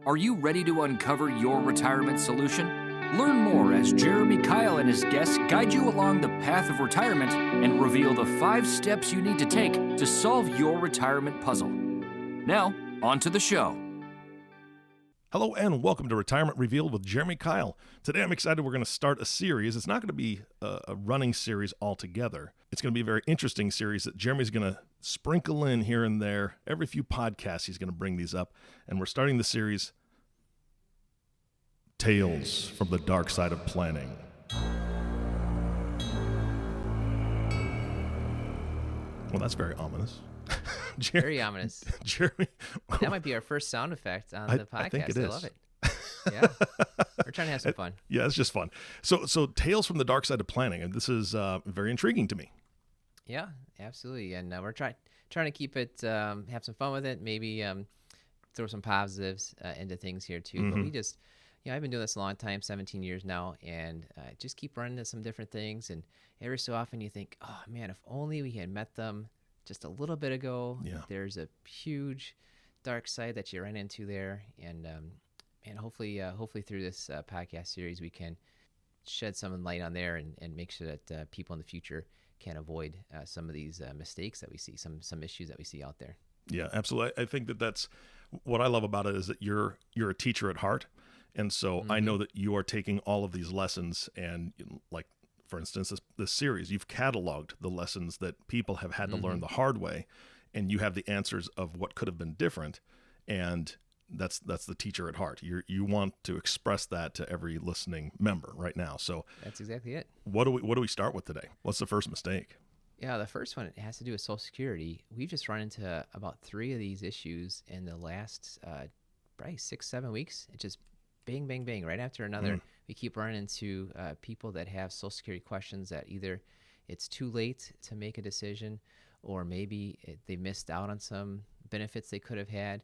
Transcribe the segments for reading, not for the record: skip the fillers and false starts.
Are you ready to uncover your retirement solution? Learn more as Keil and his guests guide you along the path of retirement and reveal the 5 steps you need to take to solve your retirement puzzle. Now, on to the show. Hello and welcome to Retirement Revealed with Keil. Today I'm excited we're going to start a series. It's not going to be a running series altogether. It's going to be a very interesting series that Jeremy's going to sprinkle in here and there. Every few podcasts he's going to bring these up. And we're starting the series, Tales from the Dark Side of Planning. Well, that's very ominous. Very ominous. Jeremy. That might be our first sound effect on the podcast. I think it is. I love it. Yeah. We're trying to have some fun. Yeah, it's just fun. So Tales from the Dark Side of Planning, and this is very intriguing to me. Yeah, absolutely. And we're trying to keep it, have some fun with it, maybe throw some positives into things here too. Mm-hmm. But we just, I've been doing this a long time, 17 years now, and just keep running into some different things. And every so often you think, oh man, if only we had met them just a little bit ago. Yeah. There's a huge dark side that you ran into there, and hopefully through this podcast series we can shed some light on there and make sure that people in the future can avoid some of these mistakes that we see, some issues that we see out there. Yeah, absolutely. I think that's what I love about it is that you're a teacher at heart, and so I know that you are taking all of these lessons and, like, for instance, this series, you've cataloged the lessons that people have had to learn the hard way, and you have the answers of what could have been different, and that's the teacher at heart. You want to express that to every listening member right now. So that's exactly it. What do we start with today? What's the first mistake? Yeah, the first one, it has to do with Social Security. We've just run into about 3 of these issues in the last probably 6-7 weeks. It just bang, bang, bang, right after another. We keep running into people that have Social Security questions that either it's too late to make a decision, or maybe they missed out on some benefits they could have had.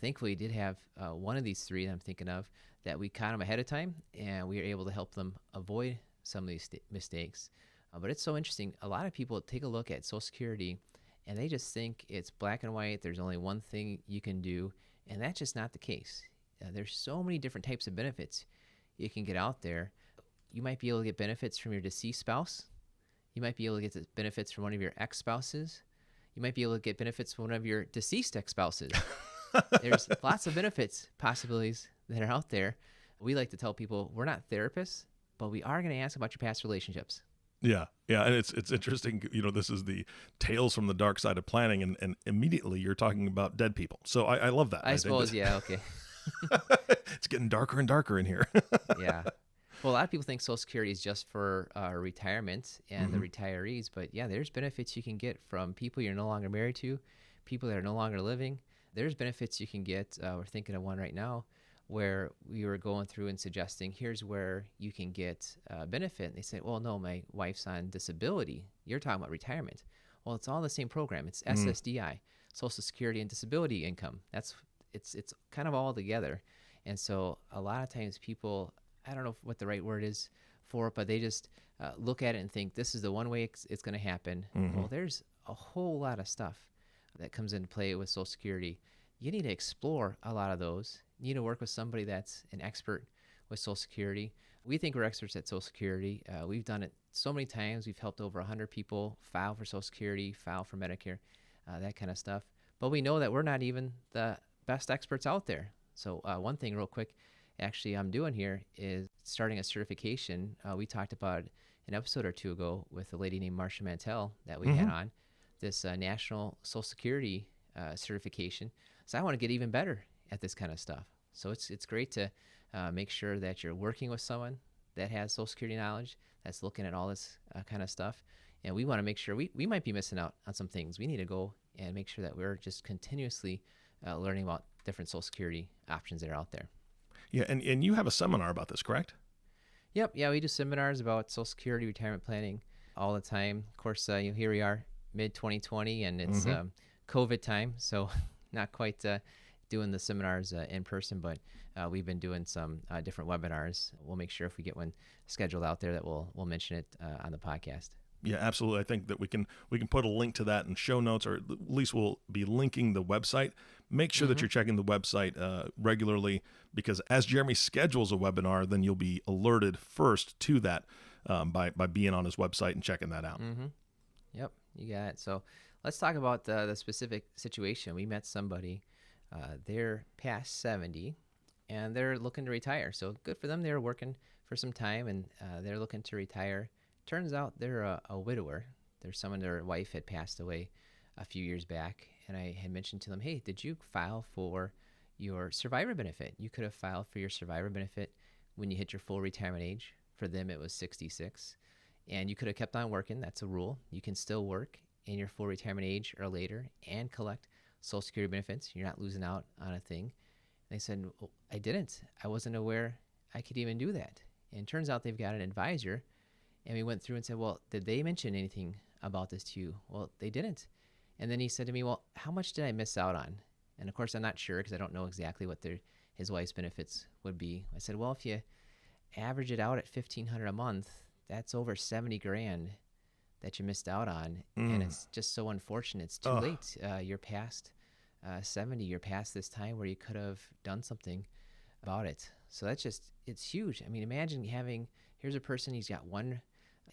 Thankfully, we did have one of these 3 that I'm thinking of that we caught them ahead of time, and we were able to help them avoid some of these mistakes. But it's so interesting. A lot of people take a look at Social Security, and they just think it's black and white. There's only one thing you can do, and that's just not the case. There's so many different types of benefits you can get out there. You might be able to get benefits from your deceased spouse. You might be able to get the benefits from one of your ex-spouses. You might be able to get benefits from one of your deceased ex-spouses. There's lots of benefits possibilities that are out there. We like to tell people we're not therapists, but we are going to ask about your past relationships. Yeah, and it's interesting. This is the Tales from the Dark Side of Planning, and immediately you're talking about dead people. So I love that. I suppose, yeah, okay. It's getting darker and darker in here. Yeah. Well, a lot of people think Social Security is just for retirement and the retirees, but yeah, there's benefits you can get from people you're no longer married to, people that are no longer living. There's benefits you can get. We're thinking of one right now where we were going through and suggesting, here's where you can get benefit. And they said, well, no, my wife's on disability. You're talking about retirement. Well, it's all the same program. It's SSDI, Social Security and Disability Income. It's kind of all together. And so a lot of times people, I don't know what the right word is for it, but they just look at it and think this is the one way it's going to happen. Well, there's a whole lot of stuff that comes into play with Social Security. You need to explore a lot of those. You need to work with somebody that's an expert with Social Security. We think we're experts at Social Security. We've done it so many times. We've helped over 100 people file for Social Security, file for Medicare, that kind of stuff. But we know that we're not even the best experts out there. So one thing real quick, actually I'm doing here is starting a certification. We talked about an episode or 2 ago with a lady named Marcia Mantell that we had on, this National Social Security certification. So I want to get even better at this kind of stuff. So it's great to make sure that you're working with someone that has Social Security knowledge, that's looking at all this kind of stuff. And we want to make sure we might be missing out on some things. We need to go and make sure that we're just continuously learning about different Social Security options that are out there. Yeah, and you have a seminar about this, correct? Yep. Yeah, we do seminars about Social Security retirement planning all the time. Of course, here we are, mid-2020, and it's COVID time, so not quite doing the seminars in person, but we've been doing some different webinars. We'll make sure if we get one scheduled out there that we'll mention it on the podcast. Yeah, absolutely. I think that we can put a link to that in show notes, or at least we'll be linking the website. Make sure that you're checking the website regularly, because as Jeremy schedules a webinar, then you'll be alerted first to that by being on his website and checking that out. Yep, you got it. So let's talk about the specific situation. We met somebody, they're past 70, and they're looking to retire. So good for them. They were working for some time, and they're looking to retire. Turns out they're a widower. There's someone, their wife had passed away a few years back, and I had mentioned to them, hey, did you file for your survivor benefit? You could have filed for your survivor benefit when you hit your full retirement age. For them, it was 66. And you could have kept on working. That's a rule. You can still work in your full retirement age or later and collect Social Security benefits. You're not losing out on a thing. And they said, well, I didn't. I wasn't aware I could even do that. And it turns out they've got an advisor. And we went through and said, well, did they mention anything about this to you? Well, they didn't. And then he said to me, well, how much did I miss out on? And of course, I'm not sure because I don't know exactly what his wife's benefits would be. I said, well, if you average it out at $1,500 a month, that's over 70 grand that you missed out on. And it's just so unfortunate. It's too late. You're past 70. You're past this time where you could have done something about it. So that's just, it's huge. I mean, imagine here's a person, he's got one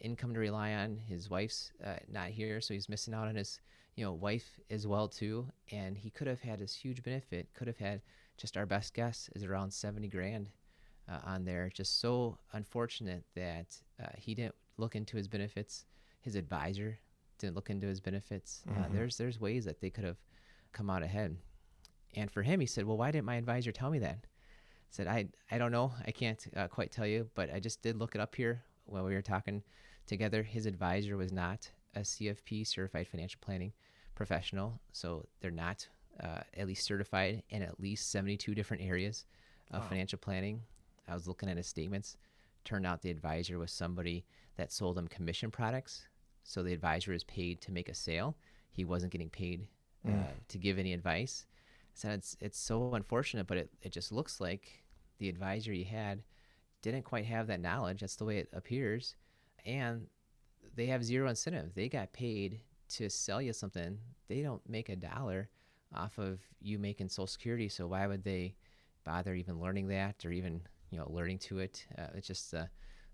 income to rely on. His wife's not here, so he's missing out on his wife as well too. And he could have had this huge benefit, could have had, just our best guess is around 70 grand on there. Just so unfortunate that he didn't look into his benefits. His advisor didn't look into his benefits. There's ways that they could have come out ahead. And for him, he said, well, why didn't my advisor tell me that? I said, I don't know. I can't quite tell you, but I just did look it up here while we were talking together. His advisor was not a CFP, Certified Financial Planning Professional, so they're not at least certified in at least 72 different areas of financial planning. I was looking at his statements. Turned out the advisor was somebody that sold him commission products. So the advisor is paid to make a sale. He wasn't getting paid to give any advice. So it's so unfortunate, but it just looks like the advisor you had didn't quite have that knowledge. That's the way it appears. And they have zero incentive. They got paid to sell you something. They don't make $1 off of you making Social Security. So why would they bother even learning that or even alerting to it? It's just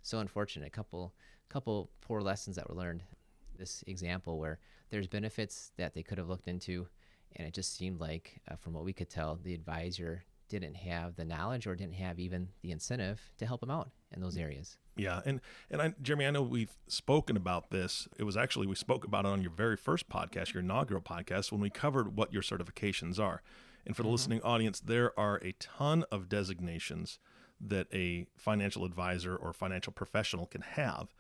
so unfortunate. A couple poor lessons that were learned. This example where there's benefits that they could have looked into, and it just seemed like, from what we could tell, the advisor didn't have the knowledge or didn't have even the incentive to help them out in those areas. Yeah, and Jeremy, I know we've spoken about this. It was actually, we spoke about it on your very first podcast, your inaugural podcast, when we covered what your certifications are. And for the listening audience, there are a ton of designations that a financial advisor or financial professional can have,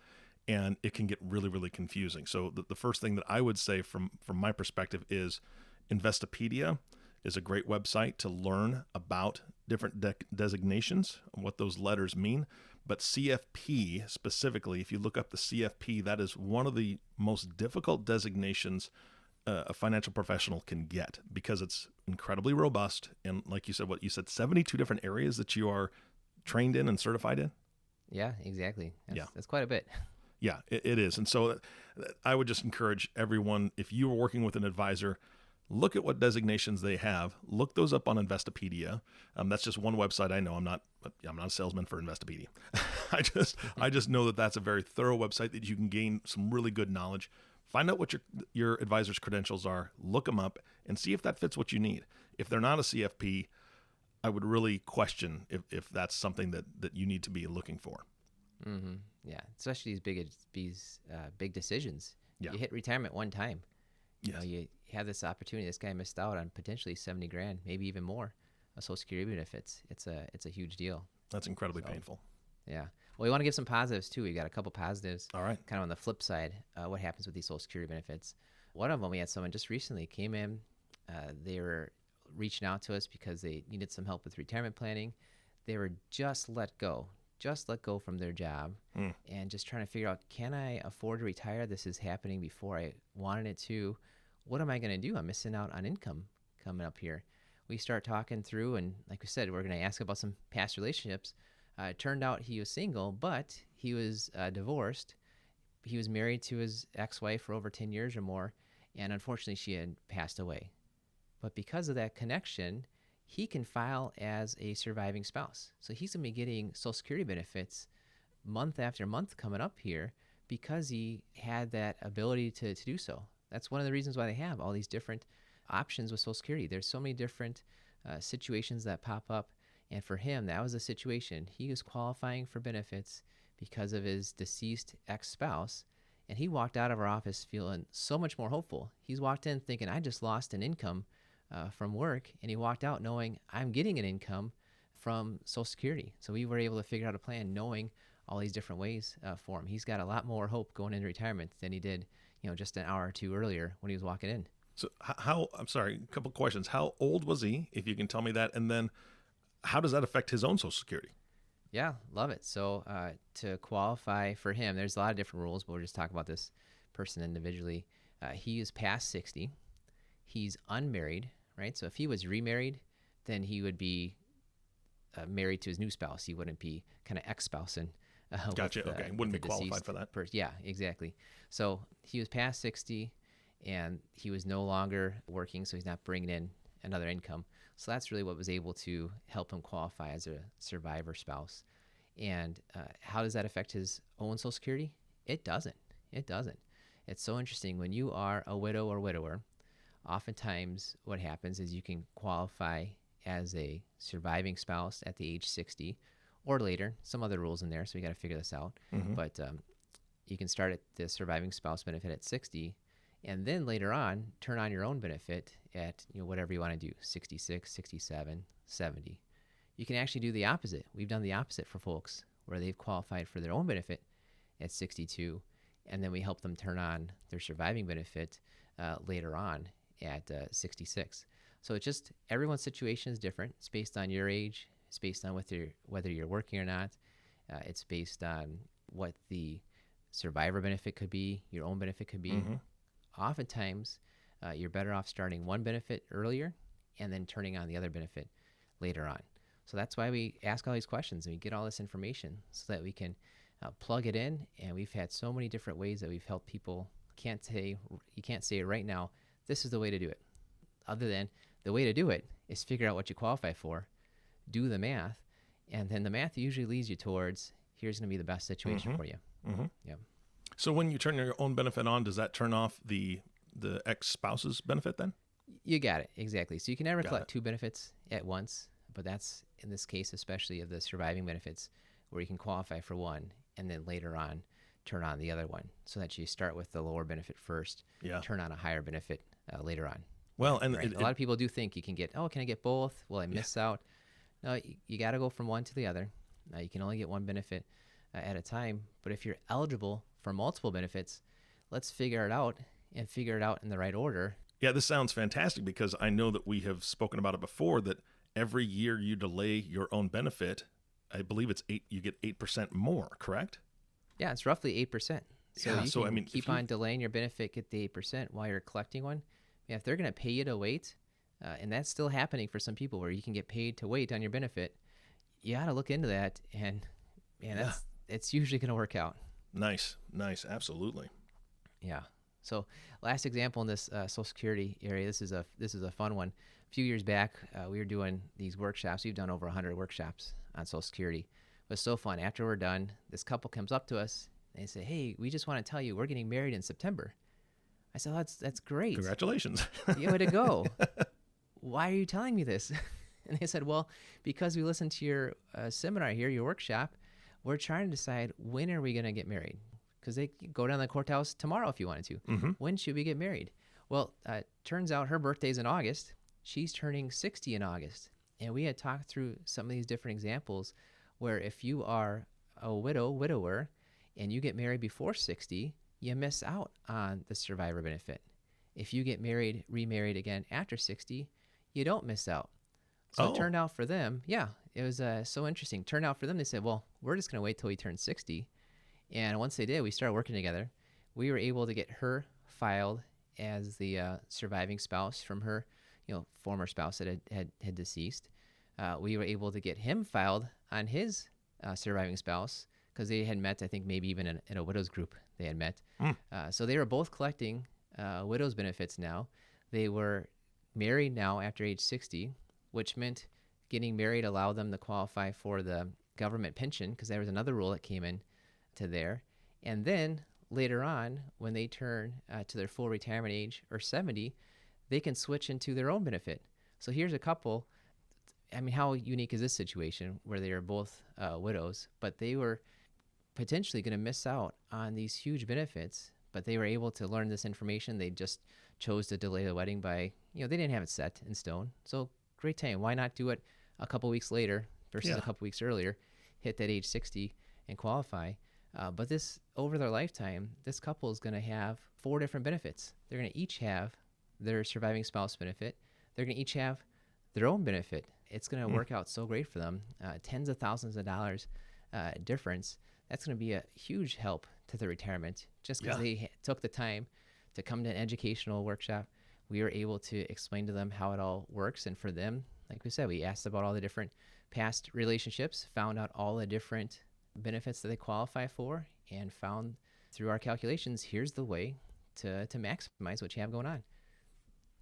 and it can get really, really confusing. So the first thing that I would say from my perspective is Investopedia is a great website to learn about different designations and what those letters mean. But CFP specifically, if you look up the CFP, that is one of the most difficult designations a financial professional can get, because it's incredibly robust. And like you said, 72 different areas that you are trained in and certified in. Yeah, exactly. That's quite a bit. Yeah, it is. And so I would just encourage everyone, if you are working with an advisor, look at what designations they have. Look those up on Investopedia. That's just one website I know. I'm not a salesman for Investopedia. I just know that that's a very thorough website that you can gain some really good knowledge. Find out what your advisor's credentials are. Look them up and see if that fits what you need. If they're not a CFP, I would really question if that's something that you need to be looking for. Mm-hmm. Yeah, especially these big decisions. Yeah. You hit retirement one time. Yes. You have this opportunity. This guy missed out on potentially 70 grand, maybe even more, of Social Security benefits. It's a huge deal. That's incredibly painful. Yeah. Well, we want to give some positives too. We got a couple positives. All right. Kind of on the flip side, what happens with these Social Security benefits? One of them, we had someone just recently came in. They were reaching out to us because they needed some help with retirement planning. They were just let go from their job and just trying to figure out, can I afford to retire? This is happening before I wanted it to. What am I going to do? I'm missing out on income coming up here. We start talking through, and like we said, we're going to ask about some past relationships. It turned out he was single, but he was divorced he was married to his ex-wife for over 10 years or more, and unfortunately she had passed away. But because of that connection, he can file as a surviving spouse. So he's going to be getting Social Security benefits month after month coming up here because he had that ability to do so. That's one of the reasons why they have all these different options with Social Security. There's so many different situations that pop up. And for him, that was a situation. He was qualifying for benefits because of his deceased ex-spouse. And he walked out of our office feeling so much more hopeful. He's walked in thinking, I just lost an income from work. And he walked out knowing I'm getting an income from Social Security. So we were able to figure out a plan knowing all these different ways for him. He's got a lot more hope going into retirement than he did, just an hour or two earlier when he was walking in. So I'm sorry, a couple questions. How old was he, if you can tell me that? And then how does that affect his own Social Security? Yeah, love it. So to qualify for him, there's a lot of different rules, but we'll just talk about this person individually. He is past 60. He's unmarried, right? So if he was remarried, then he would be married to his new spouse. He wouldn't be kind of ex-spousing. Gotcha. Okay. Wouldn't be qualified for that. Yeah, exactly. So he was past 60 and he was no longer working, so he's not bringing in another income. So that's really what was able to help him qualify as a survivor spouse. And how does that affect his own Social Security? It doesn't. It doesn't. It's so interesting. When you are a widow or widower, oftentimes what happens is you can qualify as a surviving spouse at the age 60 or later. Some other rules in there, so we got to figure this out. Mm-hmm. But you can start at the surviving spouse benefit at 60, and then later on turn on your own benefit at whatever you want to do, 66, 67, 70. You can actually do the opposite. We've done the opposite for folks where they've qualified for their own benefit at 62, and then we help them turn on their surviving benefit later on at 66. So it's just everyone's situation is different. It's based on your age. It's based on whether you're working or not. It's based on what the survivor benefit could be, your own benefit could be. Mm-hmm. Oftentimes, you're better off starting one benefit earlier and then turning on the other benefit later on. So that's why we ask all these questions and we get all this information so that we can plug it in. And we've had so many different ways that we've helped people. You can't say right now, this is the way to do it. Other than the way to do it is figure out what you qualify for, do the math, and then the math usually leads you towards here's going to be the best situation Mm-hmm. for you. Mm-hmm. Yeah. So when you turn your own benefit on, does that turn off the ex-spouse's benefit then? You got it. Exactly. So you can never Got collect it. two benefits at once, but that's in this case, especially of the surviving benefits, where you can qualify for one and then later on turn on the other one so that you start with the lower benefit first, Yeah. turn on a higher benefit later on. Well, and Right. A lot of people do think you can get, can I get both? Will I miss out? No, you got to go from one to the other. You can only get one benefit at a time. But if you're eligible for multiple benefits, let's figure it out and figure it out in the right order. Yeah, this sounds fantastic because I know that we have spoken about it before that every year you delay your own benefit, I believe it's you get 8% more, correct? Yeah, it's roughly 8%. So Yeah, you so, can I mean, keep on delaying your benefit, get the 8% while you're collecting one. Yeah, if they're going to pay you to wait, and that's still happening for some people where you can get paid to wait on your benefit, you got to look into that, and man, it's usually going to work out. Nice, absolutely. Yeah. So last example in this Social Security area, this is a fun one. A few years back, we were doing these workshops. We've done over 100 workshops on Social Security. It was so fun. After we're done, this couple comes up to us and they say, "Hey, we just want to tell you we're getting married in September." I said, "Oh, that's great. Congratulations." Yeah, way to go. Why are you telling me this? And they said, "Well, because we listened to your seminar here, your workshop, we're trying to decide when are we going to get married." Because they could go down the courthouse tomorrow if you wanted to. Mm-hmm. When should we get married? Well, turns out her birthday's in August. She's turning 60 in August. And we had talked through some of these different examples where if you are a widower, and you get married before 60, you miss out on the survivor benefit. If you get remarried again after 60, you don't miss out. So it turned out for them, it was so interesting. Turned out for them, they said, well, we're just going to wait till we turn 60. And once they did, we started working together. We were able to get her filed as the surviving spouse from her, former spouse that had deceased. We were able to get him filed on his surviving spouse because they had met, I think maybe even in a widows group they had met. So they were both collecting widows benefits now. They were married now after age 60, which meant getting married allowed them to qualify for the government pension, because there was another rule that came in to there. And then later on, when they turn to their full retirement age or 70, they can switch into their own benefit. So here's a couple. I mean, how unique is this situation where they are both widows, but they were potentially going to miss out on these huge benefits, but they were able to learn this information. They just chose to delay the wedding by, they didn't have it set in stone. So great time. Why not do it a couple weeks later versus a couple weeks earlier, hit that age 60 and qualify? But this, over their lifetime, this couple is going to have 4 different benefits. They're going to each have their surviving spouse benefit. They're going to each have their own benefit. It's going to work out so great for them. Tens of thousands of dollars difference. That's going to be a huge help to their retirement, just because they took the time to come to an educational workshop. We were able to explain to them how it all works. And for them, like we said, we asked about all the different past relationships, found out all the different benefits that they qualify for, and found through our calculations, here's the way to maximize what you have going on.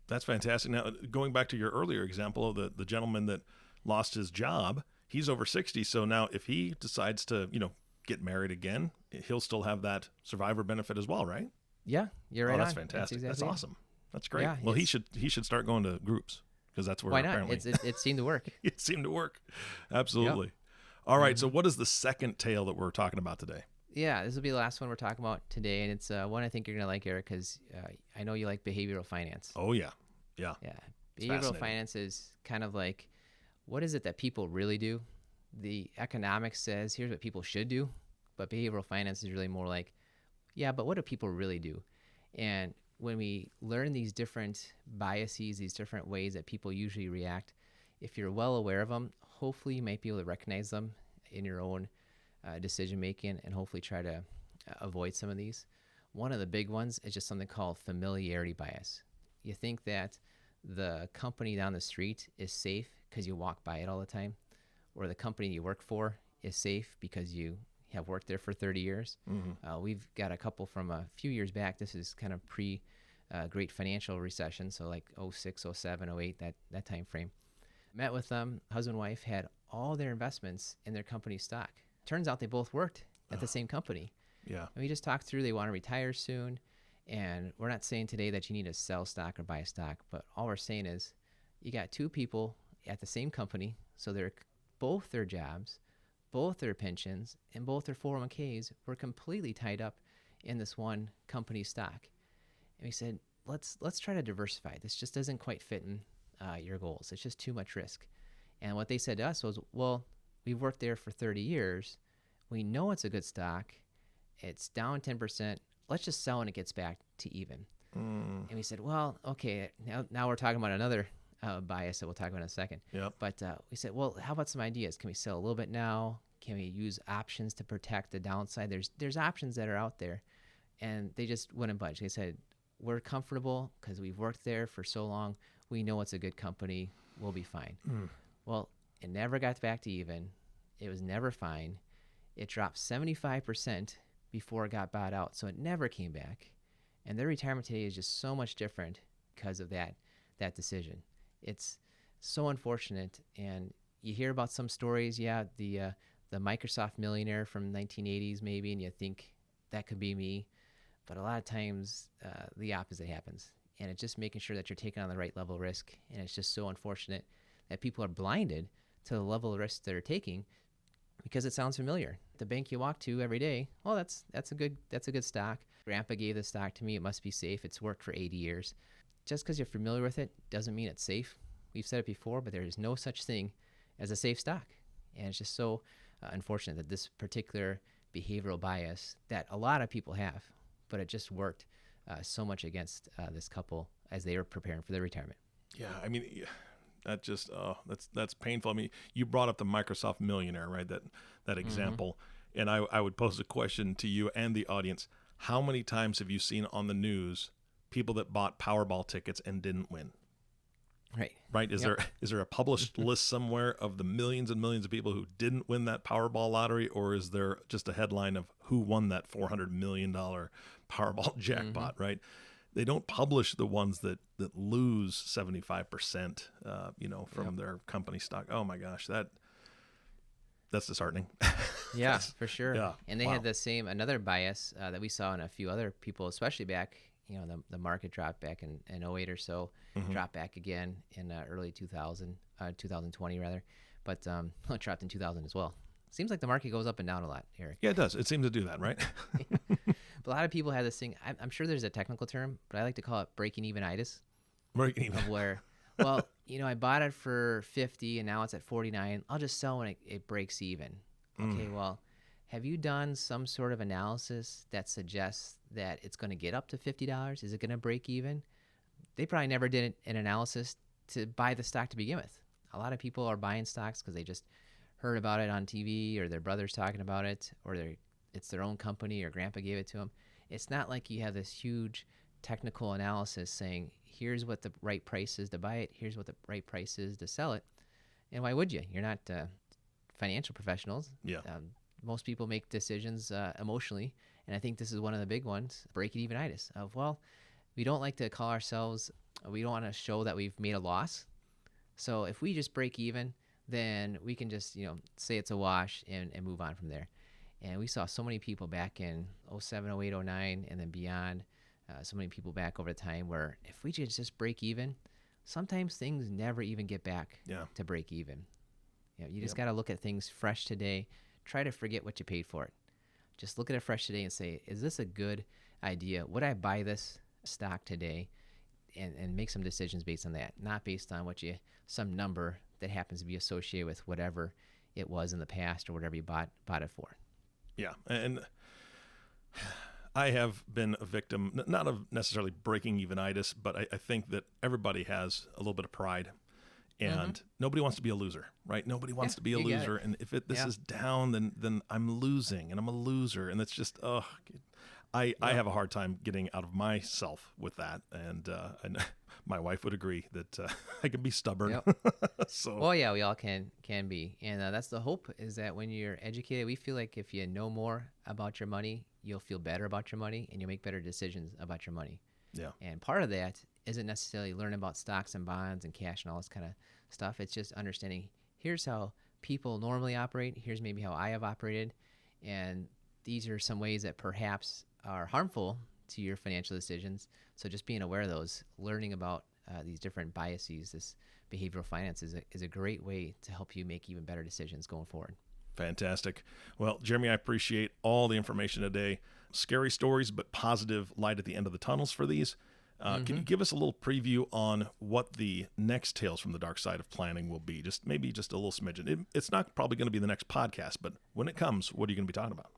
That's fantastic. Now, going back to your earlier example of the gentleman that lost his job, he's over 60. So now if he decides to, get married again, he'll still have that survivor benefit as well, right? Yeah, you're right. That's on. fantastic. That's exactly awesome. That's great. Yeah, well, he should start going to groups, because that's where why not? apparently It seemed to work. it seemed to work. Absolutely. Yep. All right. So what is the second tale that we're talking about today? Yeah, this will be the last one we're talking about today, and it's one I think you're going to like, Eric, because I know you like behavioral finance. Oh, yeah. Yeah. Yeah. Behavioral finance is kind of like, what is it that people really do? The economics says, here's what people should do, but behavioral finance is really more like, yeah, but what do people really do? And when we learn these different biases, these different ways that people usually react, if you're well aware of them, hopefully you might be able to recognize them in your own decision making, and hopefully try to avoid some of these. One of the big ones is just something called familiarity bias. You think that the company down the street is safe because you walk by it all the time, or the company you work for is safe because you have worked there for 30 years. Mm-hmm. We've got a couple from a few years back. This is kind of pre-great financial recession, so like 06, 07, 08, that time frame. Met with them, husband and wife had all their investments in their company stock. Turns out they both worked at the same company. Yeah. And we just talked through, they want to retire soon. And we're not saying today that you need to sell stock or buy stock, but all we're saying is you got 2 people at the same company, so they're both their jobs, both their pensions, and both their 401ks were completely tied up in this one company stock. And we said, let's try to diversify. This just doesn't quite fit in your goals. It's just too much risk. And what they said to us was, well, we've worked there for 30 years. We know it's a good stock. It's down 10%. Let's just sell and it gets back to even. And we said, well, okay, now we're talking about another bias that we'll talk about in a second. Yep. But we said, well, how about some ideas? Can we sell a little bit now? Can we use options to protect the downside? There's options that are out there. And they just wouldn't budge. They said, we're comfortable because we've worked there for so long. We know it's a good company. We'll be fine. Well, it never got back to even. It was never fine. It dropped 75% before it got bought out. So it never came back. And their retirement today is just so much different because of that decision. It's so unfortunate. And you hear about some stories, the Microsoft millionaire from 1980s maybe, and you think that could be me. But a lot of times the opposite happens. And it's just making sure that you're taking on the right level of risk. And it's just so unfortunate that people are blinded to the level of risk they're taking because it sounds familiar. The bank you walk to every day, well, that's a good stock. Grandpa gave this stock to me. It must be safe. It's worked for 80 years. Just because you're familiar with it doesn't mean it's safe. We've said it before, but there is no such thing as a safe stock. And it's just so unfortunate that this particular behavioral bias that a lot of people have, but it just worked so much against this couple as they were preparing for their retirement. Yeah, I mean, that just that's painful. I mean, you brought up the Microsoft millionaire, right? That example, and I would pose a question to you and the audience: how many times have you seen on the news people that bought Powerball tickets and didn't win? Right? Is there a published list somewhere of the millions and millions of people who didn't win that Powerball lottery, or is there just a headline of who won that $400 million Powerball jackpot? Right? They don't publish the ones that lose 75%, from their company stock. Oh my gosh, that's disheartening. Yeah, for sure. Yeah. And they had another bias that we saw in a few other people, especially back, the market dropped back in 08 or so, dropped back again in early 2020 rather, but it dropped in 2000 as well. Seems like the market goes up and down a lot, Eric. Yeah, it does. It seems to do that, right? But a lot of people have this thing. I'm sure there's a technical term, but I like to call it breaking even-itis. Breaking even. Of where, well, I bought it for 50 and now it's at 49. I'll just sell when it breaks even. Okay, well, have you done some sort of analysis that suggests that it's going to get up to $50? Is it going to break even? They probably never did an analysis to buy the stock to begin with. A lot of people are buying stocks because they just heard about it on TV or their brother's talking about it, or it's their own company or grandpa gave it to them. It's not like you have this huge technical analysis saying, here's what the right price is to buy it, here's what the right price is to sell it. And why would you? You're not financial professionals. Yeah. Most people make decisions emotionally, and I think this is one of the big ones, break-it-even-itis, of, well, we don't like to call ourselves, we don't want to show that we've made a loss. So if we just break even, then we can just, say it's a wash and move on from there. And we saw so many people back in 07, 08, 09, and then beyond, so many people back over time where if we just break even, sometimes things never even get back to break even. You just got to look at things fresh today. Try to forget what you paid for it. Just look at it fresh today and say, is this a good idea? Would I buy this stock today? And make some decisions based on that, not based on some number that happens to be associated with whatever it was in the past or whatever you bought it for. Yeah, and I have been a victim, not of necessarily breaking even-itis, but I think that everybody has a little bit of pride, and nobody wants to be a loser, right? Nobody wants to be a loser, and if this is down, then I'm losing, and I'm a loser, and it's just, I have a hard time getting out of myself with that, and my wife would agree that I can be stubborn. Yep. So. Well, yeah, we all can be, and that's the hope, is that when you're educated, we feel like if you know more about your money, you'll feel better about your money, and you'll make better decisions about your money. Yeah. And part of that isn't necessarily learning about stocks and bonds and cash and all this kind of stuff. It's just understanding, here's how people normally operate, here's maybe how I have operated, and these are some ways that perhaps are harmful to your financial decisions. So just being aware of those, learning about these different biases, this behavioral finance is a great way to help you make even better decisions going forward. Fantastic. Well, Jeremy, I appreciate all the information today. Scary stories, but positive light at the end of the tunnels for these. Can you give us a little preview on what the next Tales from the Dark Side of Planning will be? Maybe just a little smidgen. It's not probably going to be the next podcast, but when it comes, what are you going to be talking about?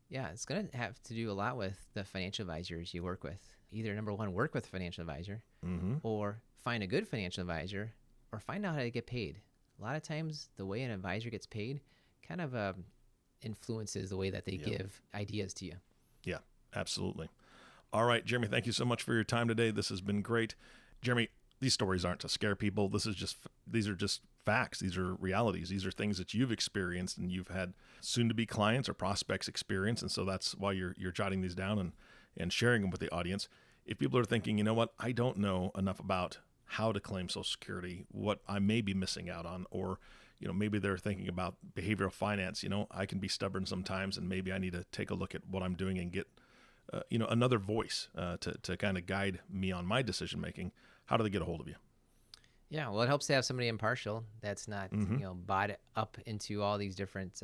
Yeah, it's going to have to do a lot with the financial advisors you work with. Either, number one, work with a financial advisor, or find a good financial advisor, or find out how to get paid. A lot of times, the way an advisor gets paid kind of influences the way that they give ideas to you. Yeah, absolutely. All right, Jeremy, thank you so much for your time today. This has been great. Jeremy, these stories aren't to scare people. These are just facts. These are realities. These are things that you've experienced and you've had soon-to-be clients or prospects experience, and so that's why you're jotting these down and sharing them with the audience. If people are thinking, you know what, I don't know enough about how to claim Social Security, what I may be missing out on, or maybe they're thinking about behavioral finance. I can be stubborn sometimes, and maybe I need to take a look at what I'm doing and get another voice to kind of guide me on my decision making. How do they get a hold of you? Yeah, well, it helps to have somebody impartial that's not bought up into all these different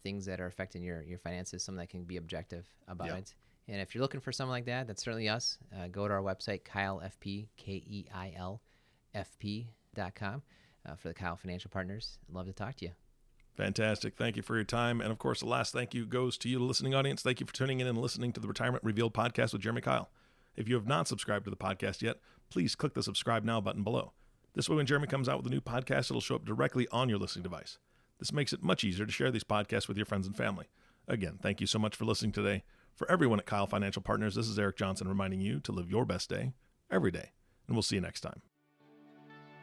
things that are affecting your finances. Someone that can be objective about it. And if you're looking for someone like that, that's certainly us. Go to our website, KeilFP, KeilFP.com, for the Keil Financial Partners. I'd love to talk to you. Fantastic. Thank you for your time. And of course, the last thank you goes to you, the listening audience. Thank you for tuning in and listening to the Retirement Revealed podcast with Jeremy Keil. If you have not subscribed to the podcast yet, please click the subscribe now button below. This way, when Jeremy comes out with a new podcast, it'll show up directly on your listening device. This makes it much easier to share these podcasts with your friends and family. Again, thank you so much for listening today. For everyone at Keil Financial Partners, this is Eric Johnson reminding you to live your best day every day. And we'll see you next time.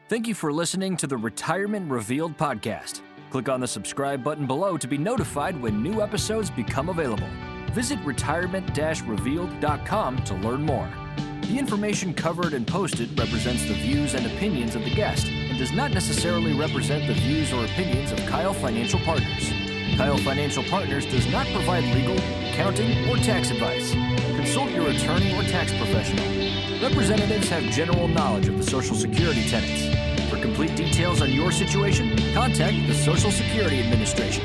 Thank you for listening to the Retirement Revealed podcast. Click on the subscribe button below to be notified when new episodes become available. Visit retirement-revealed.com to learn more. The information covered and posted represents the views and opinions of the guest and does not necessarily represent the views or opinions of Keil Financial Partners. Keil Financial Partners does not provide legal, accounting, or tax advice. Consult your attorney or tax professional. Representatives have general knowledge of the Social Security tenets. For complete details on your situation, contact the Social Security Administration.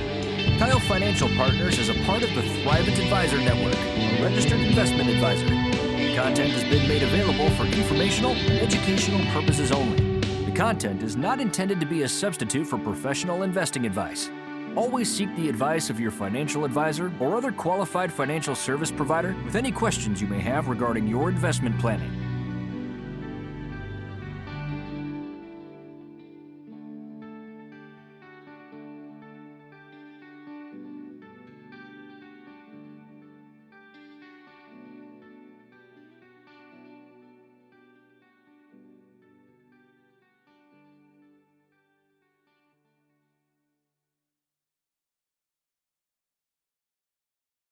Keil Financial Partners is a part of the Thrivent Advisor Network, a registered investment advisor. The content has been made available for informational and educational purposes only. The content is not intended to be a substitute for professional investing advice. Always seek the advice of your financial advisor or other qualified financial service provider with any questions you may have regarding your investment planning.